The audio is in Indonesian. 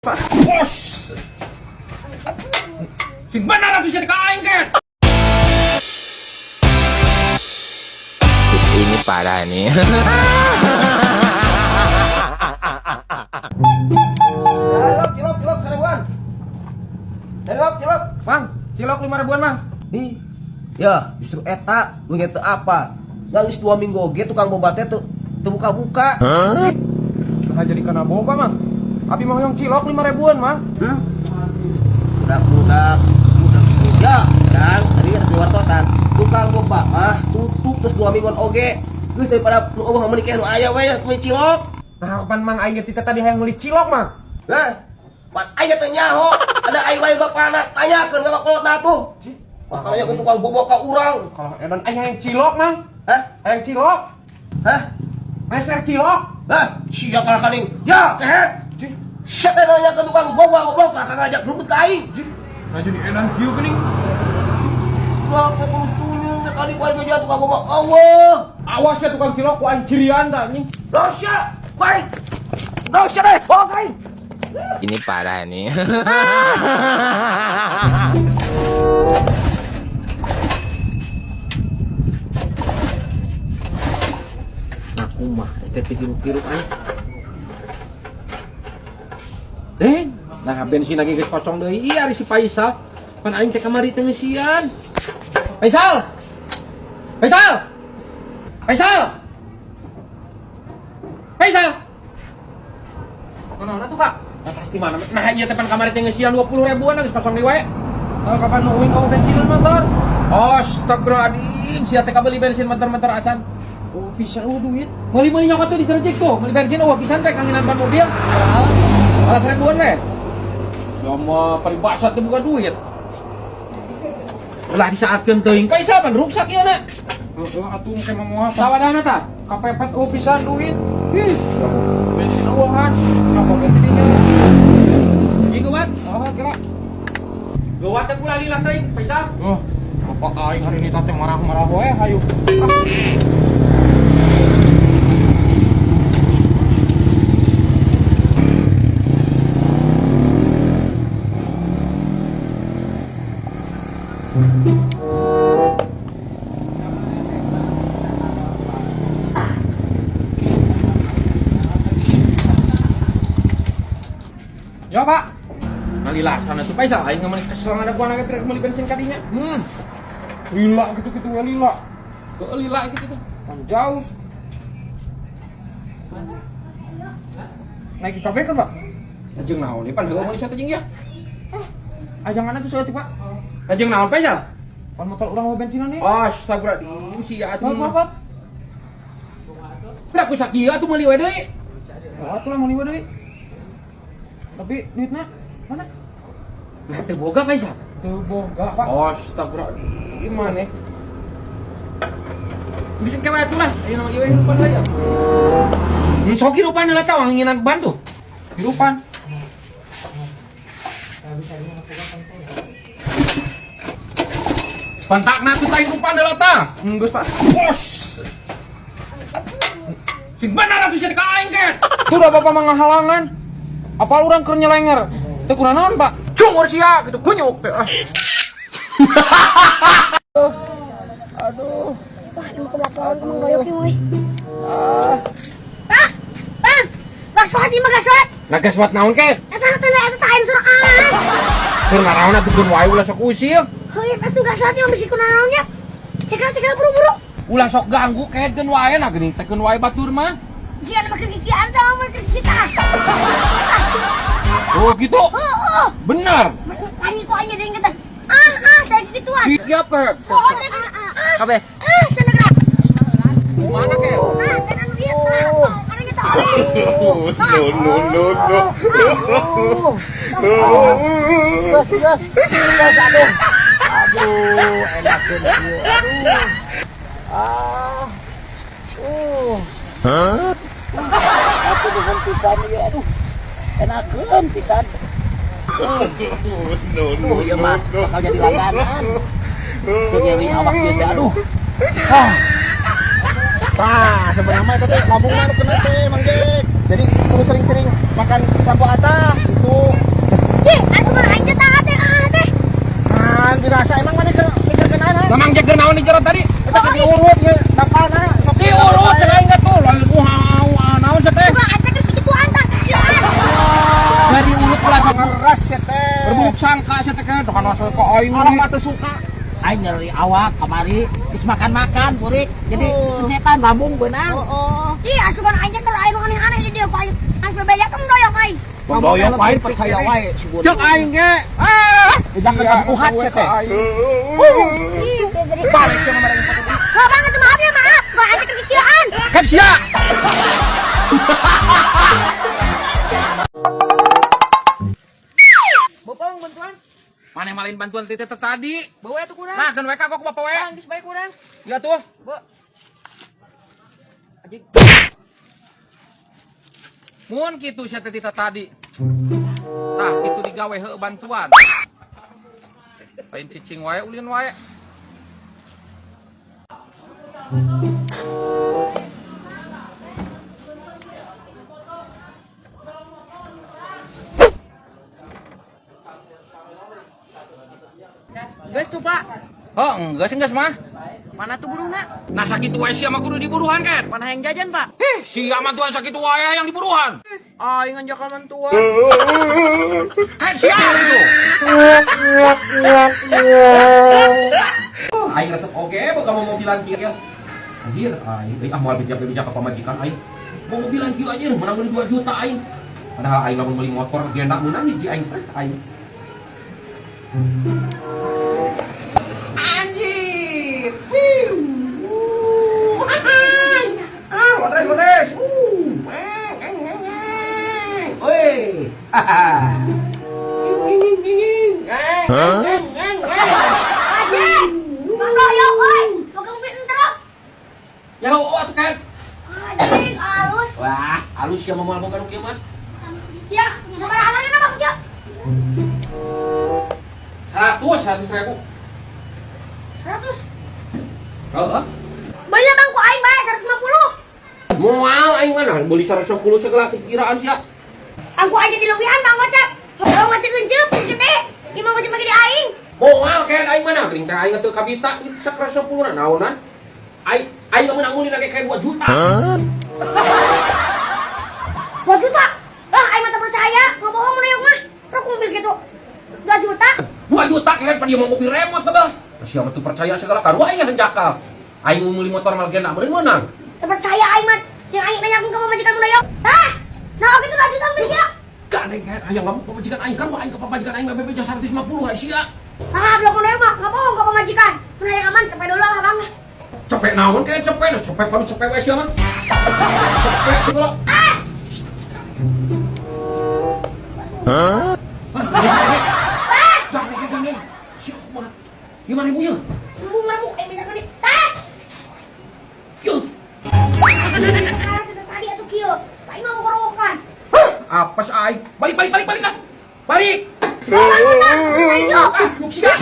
Pak. Bos. Sing benar atuh sia kain kan. Ini parah nih. Cilok 1.000-an. Cilok. Mang, cilok 5.000-an, Mang. Ih, ya justru eta nu teu apa. Geus 2 minggu oge tukang boba teh teu buka-buka. Nah jadi kana boba, Mang. Abi mau yang cilok 5.000-an, Mang. Budak ya, dan tadi ada wartosan. Tukang boba mah tutup terus 2 mingguan oge. Geus daripada nu eueuh menikah nu aya we cilok. Nah, kapan Mang aing teh tadi hayang meuli cilok, Mang? Pan aya teh nyaho, ada ai wae bapana, tanyakeun ka kolot atuh. Makanya ke tukang boba ka urang. Kalau edan aing hayang cilok, Mang. Hah? Hayang cilok. Hah? Meser cilok. Sia ka kaning. Ya, kehe. Siap nanya ke tukang boba goblok, kakak ngajak gerbet ka aing. Nah jadi edan kieu geuning. Wah, terus tunyung ke kali kuat beja tukang boba. Allah. Awas ya tukang cilok ku aing cirian tah anjing. Dosa. Baik. Dosa deh, bawa ka aing. Ini parah nih. Aku mah teh tiru-tiru aing. Nah bensin lagi geus kosong deui. Iya ari si Faisal. Pan aing teh kamari teh ngeusian. Faisal. Mana tuh, Kak? Nah, pasti mana? Nah, iya teh pan kamari teh ngeusian 20.000-an geus kosong deui wae. Kapan nu uing ka bensin motor? Astagfirullahaladzim, sia teh kabeli bensin motor acan. Oh, bisa duit. Meuli nyokot tuh dicercik tuh, meuli bensin pisan teh kanginan ban mobil. Alas 1.000-an we. Sama peribahasa teh bukan duit. Ulah disaatkeun teuing Faisal pan ruksak ieu na. Heeh, atuh make momoha. Sawadahna tah? Kapepet pisan duit. Ih, bensin eueuhan. Kenapa ganti dinya? Ieu kuat? Kira. Gawat teh pula lila teuing Faisal. Apa aing hari ini teh marah-marah we hayu. Ya Pak, ngalilasan atuh Faisal, aing ngemeuli kesel ada ku anak trek meuli bensin kadinya. Lila gitu-gitu ya lila. Ke lila gitu. Kan jauh. Naik kabeh kan, Pak? Ajeng naon ieu pan heueuh meuli satu jeung ya. Ajangan atuh saeutik, Pak. Ajeng naon Faisal? Pan motor urang bensinan ieu. Astagfirullahaladzim, sia atuh. Apa? Udah ku sakieu atuh meuli we deui. Atuh lah meuli we deui. Tapi duitnya mana? Nah, teu boga Faisal. Teu boga, Pak. Astagfirullahaladzim maneh. Bisa kewe atuh lah, ayeuna mah ieu hirupan we ya. Sok hirupan heula tah wangingan ban tuh. Hirupan. Pantakna tuh tah hirupan heula tah. Geus, Pak. Bos. Sing benar atuh sia ka aing kan. Tuh da Bapak mah ngahalangan. Apa urang keur nyelenger? Teu kunaon, Pak? Cungor sia gitu kunyuk teh. Aduh. Wah, emang kelaparan emang goyoknya woy. Bang! Gaswat ieu mah gaswat. Nagaswat naon ke? Eta teh tahan sorangan. Keur naraona tukeun wae ulah sok usil. Heuh, atuh gaswat ieu mah bisi kunaonnya. Cekal buru-buru. Ulah sok ganggu kaedkeun wae na geuning teh keun wae batur mah. Jian mah kegigian teh mah kita. Oh gitu. Heeh. Bener. Tani kok aja deung kita. Saya gituan. Siap ke? Kabeh. Sana gerak. Mana ke? Kan anu ieu tah. Karena kita oleh. No. Aduh, enakeun ieu. Aku dengan pisan ieu aduh. Enakeun pisan. No. Ieu mah bakal jadi langganan. Nyeri awak ieu teh aduh. Sebenarnya mah eta teh lambung mah kena teh Mang Jek. Jadi kudu sering-sering makan sampo ata gitu. Ih, asup aing teh saha teh teh. Nah, dirasa emang mana mikir kenana. Mamang jager naon di jero tadi? Kita kan diurut ya, tapana. Diurut cenah aing tuh, lalu naon teh? Bukan atuh keur kitu anta. Dari urut lah sok Keras ya teh. berburuk sangka saya teh kan dokan wasal ka aing Orang mah. mah teu suka. Aing nyeri awak kamari geus makan-makan purik. Jadi setan lambung beunang. Oh. Ih, asup aing teh kalau aing mah aneh di dia kok aing. Asup beda kan doyok aing. Doyok wae percaya wae si Bun. Cek aing ge. Udah kena uhat ya teh. Ih, jadi Balik ke nomor yang Maaf banget, maaf ya, maaf. Gua aja kekikian. Kan sia. Bopong bantuan. Mana malin bantuan teh tadi? Bawa atuh kurang. Nah, kan WK kok bapak we. Geus bae kurang. Ya tuh. Bo. Ajik. Mun kitu sia teh tadi. Tah, itu digawe heuh bantuan. Lain cicing wae ulin wae. Geus tuh, Pak. Oh, enggak sih enggak mah. Mana tuh burungna? Nah sakitu wae sia mah kudu diburuhan kan? Mana yang jajan, Pak? Sia mah tuan sakitu wae yang diburuhan. Aing ngajak mantuan. Kan sia itu. Aing resep oge boga mau mobilan kieu ya. Anjir, aing moal bijak ka pamajikan aing. Mau mobilan kieu anjir, menang beli 2 juta aing. Padahal aing lamun beli motor genda meunang hiji aing aing. Anjir. Motres. Woi. Aja. Mang doyok euy. Boga mobil entrok. Ya atuh kan. Anjing, halus. Wah, halus ya moal boga nu kieu mah. Ya, sabaraha anana Bang ya? 100 ribu. 100. Heeh. Beli lah Bang ku aing bae 150. Moal aing mana beli 110 segala kiraan sia. Aku aja di lewihan Bang Gocap. Kalau mati leunceuk gede. Imam Gocap lagi di aing. Moal kayak aing mana geuning teh aing teu kabita 110 na naonan. Aing lamun ngulin lagi kayak 2 juta. 2 juta. Lah aing mah teu percaya. Ngebohong reueuk mah. Rok mobil gitu. 2 juta. 2 juta kayak pada dia mau kopi remote betul. Sia mah teu percaya segala karua aing yang jakal. Aing mau meuli motor malgena meureun meunang. Teu percaya aing mah. Sing aing nanyakeun ka pamajikan mun doyok. Hah? Nah, oke 2 juta mobil ya. Gandeng kan aya ngomong pamajikan aing karua aing ka pamajikan aing mah bebeja 150 ha sia. Ah, belum mun doyok mah. Ngebohong ka pamajikan. Mun aya aman cepet dulu lah Bang. Cepet naon kayak cepet pami cepet we sia mah. Cepet segala. Gimana ibu ya? Ibu, minta duit. Tah. Yuk. Tadi atuh kieu. Aing mah mau kerowokan. Apa sih aing? Balik lah. Balik. Ayo. Yuk siga.